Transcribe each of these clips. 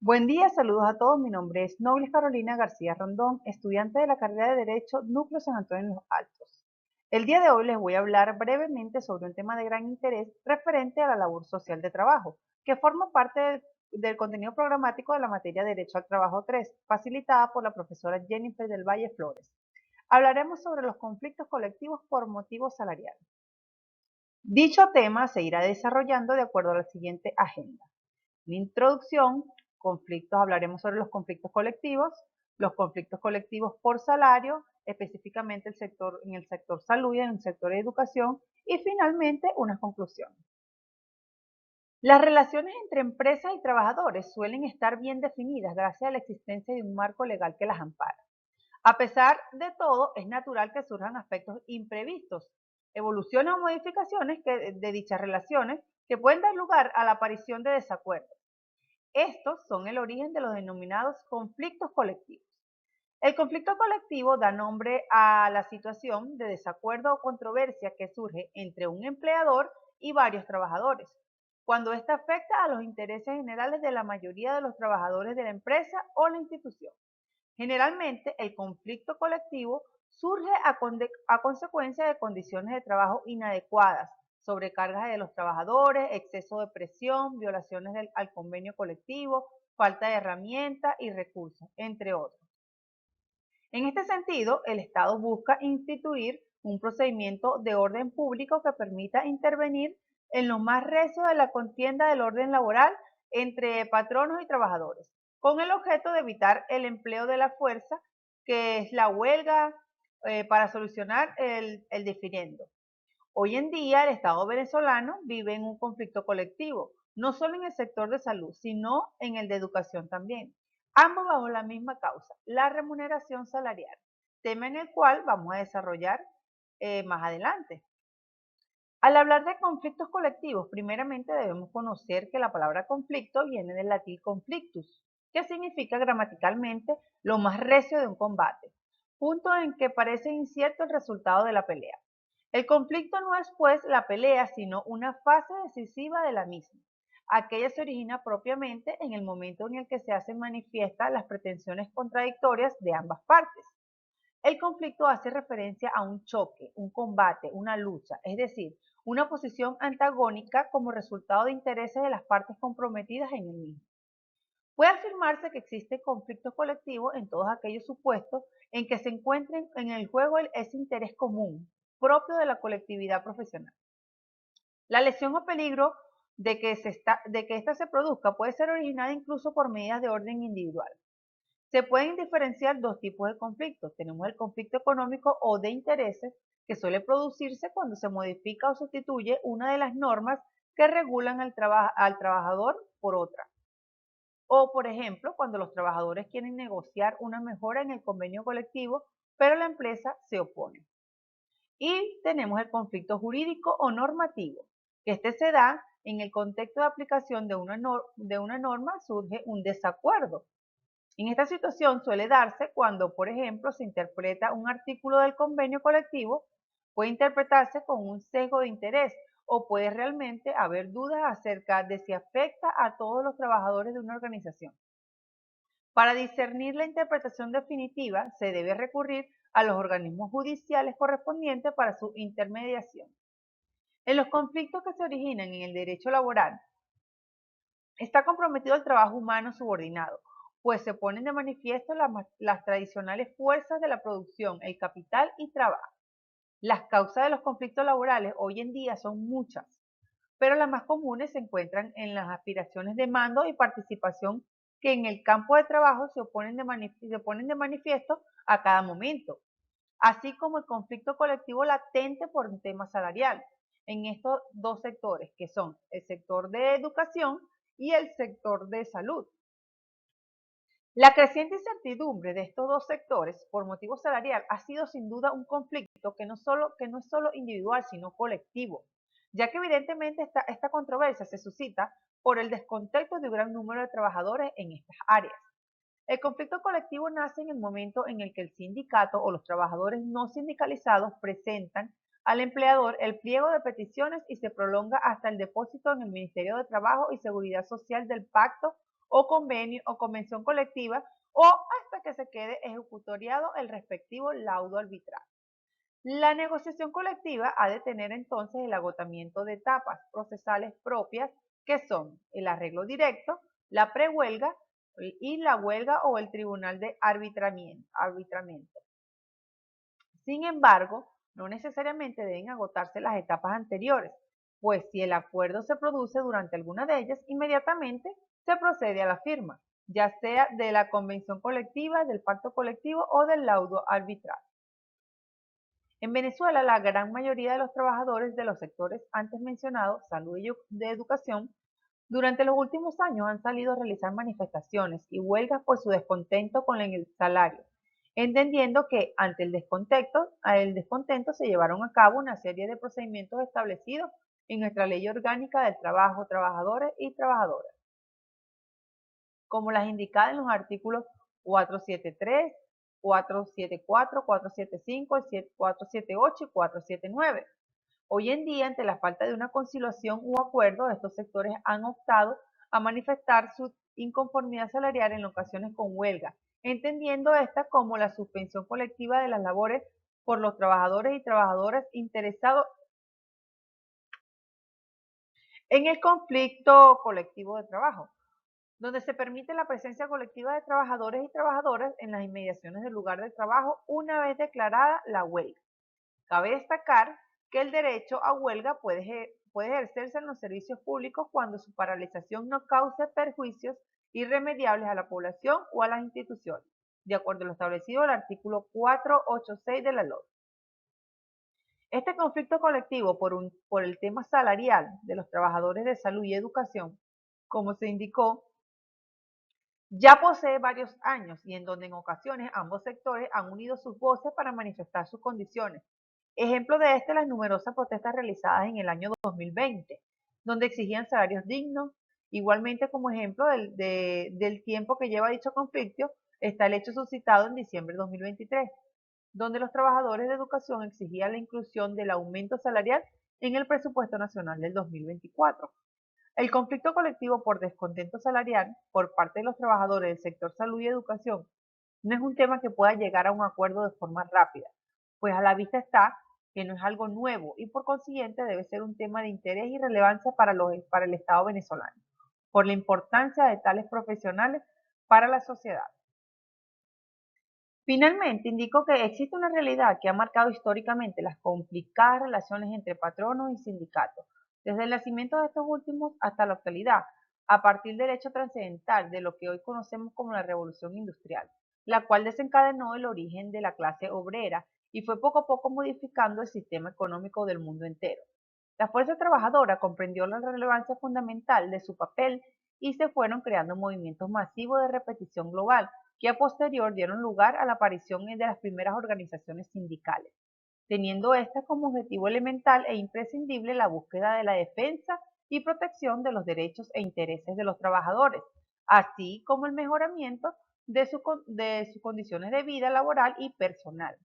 Buen día, saludos a todos. Mi nombre es Noblis Carolina García Rondón, estudiante de la carrera de Derecho Núcleo San Antonio de los Altos. El día de hoy les voy a hablar brevemente sobre un tema de gran interés referente a la labor social de trabajo, que forma parte del contenido programático de la materia Derecho al Trabajo 3, facilitada por la profesora Jennifer del Valle Flores. Hablaremos sobre los conflictos colectivos por motivos salariales. Dicho tema se irá desarrollando de acuerdo a la siguiente agenda. La introducción, hablaremos sobre los conflictos colectivos por salario, específicamente en el sector salud y en el sector educación, y finalmente unas conclusiones. Las relaciones entre empresas y trabajadores suelen estar bien definidas gracias a la existencia de un marco legal que las ampara. A pesar de todo, es natural que surjan aspectos imprevistos, evoluciones o modificaciones de dichas relaciones que pueden dar lugar a la aparición de desacuerdos. Estos son el origen de los denominados conflictos colectivos. El conflicto colectivo da nombre a la situación de desacuerdo o controversia que surge entre un empleador y varios trabajadores, cuando ésta afecta a los intereses generales de la mayoría de los trabajadores de la empresa o la institución. Generalmente, el conflicto colectivo surge a consecuencia de condiciones de trabajo inadecuadas, sobrecargas de los trabajadores, exceso de presión, violaciones al convenio colectivo, falta de herramientas y recursos, entre otros. En este sentido, el Estado busca instituir un procedimiento de orden público que permita intervenir en lo más recio de la contienda del orden laboral entre patronos y trabajadores, con el objeto de evitar el empleo de la fuerza, que es la huelga, para solucionar el diferendo. Hoy en día el Estado venezolano vive en un conflicto colectivo, no solo en el sector de salud, sino en el de educación también, ambos bajo la misma causa, la remuneración salarial, tema en el cual vamos a desarrollar más adelante. Al hablar de conflictos colectivos, primeramente debemos conocer que la palabra conflicto viene del latín conflictus, que significa gramaticalmente lo más recio de un combate, punto en que parece incierto el resultado de la pelea. El conflicto no es, pues, la pelea, sino una fase decisiva de la misma. Aquella se origina propiamente en el momento en el que se hacen manifiestas las pretensiones contradictorias de ambas partes. El conflicto hace referencia a un choque, un combate, una lucha, es decir, una posición antagónica como resultado de intereses de las partes comprometidas en el mismo. Puede afirmarse que existe conflicto colectivo en todos aquellos supuestos en que se encuentren en el juego ese interés común, propio de la colectividad profesional. La lesión o peligro de que ésta se produzca puede ser originada incluso por medidas de orden individual. Se pueden diferenciar dos tipos de conflictos. Tenemos el conflicto económico o de intereses, que suele producirse cuando se modifica o sustituye una de las normas que regulan al trabajador por otra. O, por ejemplo, cuando los trabajadores quieren negociar una mejora en el convenio colectivo, pero la empresa se opone. Y tenemos el conflicto jurídico o normativo, que este se da en el contexto de aplicación de una norma, surge un desacuerdo. En esta situación suele darse cuando, por ejemplo, se interpreta un artículo del convenio colectivo, puede interpretarse con un sesgo de interés o puede realmente haber dudas acerca de si afecta a todos los trabajadores de una organización. Para discernir la interpretación definitiva, se debe recurrir a los organismos judiciales correspondientes para su intermediación. En los conflictos que se originan en el derecho laboral, está comprometido el trabajo humano subordinado, pues se ponen de manifiesto las tradicionales fuerzas de la producción, el capital y trabajo. Las causas de los conflictos laborales hoy en día son muchas, pero las más comunes se encuentran en las aspiraciones de mando y participación que en el campo de trabajo se ponen de manifiesto a cada momento, así como el conflicto colectivo latente por un tema salarial en estos dos sectores, que son el sector de educación y el sector de salud. La creciente incertidumbre de estos dos sectores por motivo salarial ha sido sin duda un conflicto que no es solo individual, sino colectivo, ya que evidentemente esta controversia se suscita por el descontento de un gran número de trabajadores en estas áreas. El conflicto colectivo nace en el momento en el que el sindicato o los trabajadores no sindicalizados presentan al empleador el pliego de peticiones y se prolonga hasta el depósito en el Ministerio de Trabajo y Seguridad Social del pacto o convenio o convención colectiva o hasta que se quede ejecutoriado el respectivo laudo arbitral. La negociación colectiva ha de tener entonces el agotamiento de etapas procesales propias que son el arreglo directo, la prehuelga y la huelga o el tribunal de arbitramiento. Sin embargo, no necesariamente deben agotarse las etapas anteriores, pues si el acuerdo se produce durante alguna de ellas, inmediatamente se procede a la firma, ya sea de la convención colectiva, del pacto colectivo o del laudo arbitral. En Venezuela, la gran mayoría de los trabajadores de los sectores antes mencionados, salud y de educación, durante los últimos años han salido a realizar manifestaciones y huelgas por su descontento con el salario, entendiendo que ante el descontento se llevaron a cabo una serie de procedimientos establecidos en nuestra Ley Orgánica del Trabajo, Trabajadores y Trabajadoras, como las indicadas en los artículos 473, 474, 475, 478 y 479. Hoy en día, ante la falta de una conciliación u acuerdo, estos sectores han optado a manifestar su inconformidad salarial en ocasiones con huelga, entendiendo esta como la suspensión colectiva de las labores por los trabajadores y trabajadoras interesados en el conflicto colectivo de trabajo, donde se permite la presencia colectiva de trabajadores y trabajadoras en las inmediaciones del lugar de trabajo una vez declarada la huelga. Cabe destacar que el derecho a huelga puede ejercerse en los servicios públicos cuando su paralización no cause perjuicios irremediables a la población o a las instituciones, de acuerdo a lo establecido en el artículo 486 de la LOE. Este conflicto colectivo por el tema salarial de los trabajadores de salud y educación, como se indicó, ya posee varios años y en donde en ocasiones ambos sectores han unido sus voces para manifestar sus condiciones. Ejemplo de las numerosas protestas realizadas en el año 2020, donde exigían salarios dignos. Igualmente, como ejemplo del tiempo que lleva dicho conflicto, está el hecho suscitado en diciembre de 2023, donde los trabajadores de educación exigían la inclusión del aumento salarial en el presupuesto nacional del 2024. El conflicto colectivo por descontento salarial por parte de los trabajadores del sector salud y educación no es un tema que pueda llegar a un acuerdo de forma rápida, pues a la vista está que no es algo nuevo y por consiguiente debe ser un tema de interés y relevancia para el Estado venezolano, por la importancia de tales profesionales para la sociedad. Finalmente, indico que existe una realidad que ha marcado históricamente las complicadas relaciones entre patronos y sindicatos, desde el nacimiento de estos últimos hasta la actualidad, a partir del hecho trascendental de lo que hoy conocemos como la Revolución Industrial, la cual desencadenó el origen de la clase obrera y fue poco a poco modificando el sistema económico del mundo entero. La fuerza trabajadora comprendió la relevancia fundamental de su papel y se fueron creando movimientos masivos de repetición global, que a posterior dieron lugar a la aparición de las primeras organizaciones sindicales, teniendo esta como objetivo elemental e imprescindible la búsqueda de la defensa y protección de los derechos e intereses de los trabajadores, así como el mejoramiento de sus condiciones de vida laboral y personal,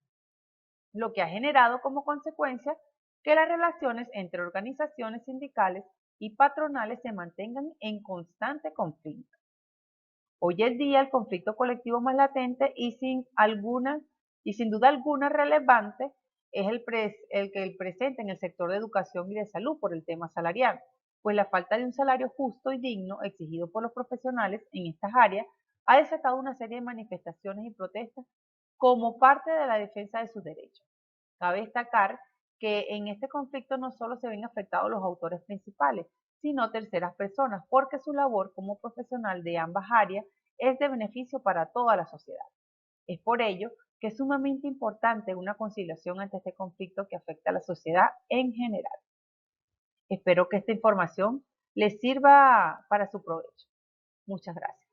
lo que ha generado como consecuencia que las relaciones entre organizaciones sindicales y patronales se mantengan en constante conflicto. Hoy en día el conflicto colectivo más latente y sin duda alguna relevante es el presente en el sector de educación y de salud por el tema salarial, pues la falta de un salario justo y digno exigido por los profesionales en estas áreas ha desatado una serie de manifestaciones y protestas como parte de la defensa de sus derechos. Cabe destacar que en este conflicto no solo se ven afectados los autores principales, sino terceras personas, porque su labor como profesional de ambas áreas es de beneficio para toda la sociedad. Es por ello que es sumamente importante una conciliación ante este conflicto que afecta a la sociedad en general. Espero que esta información les sirva para su provecho. Muchas gracias.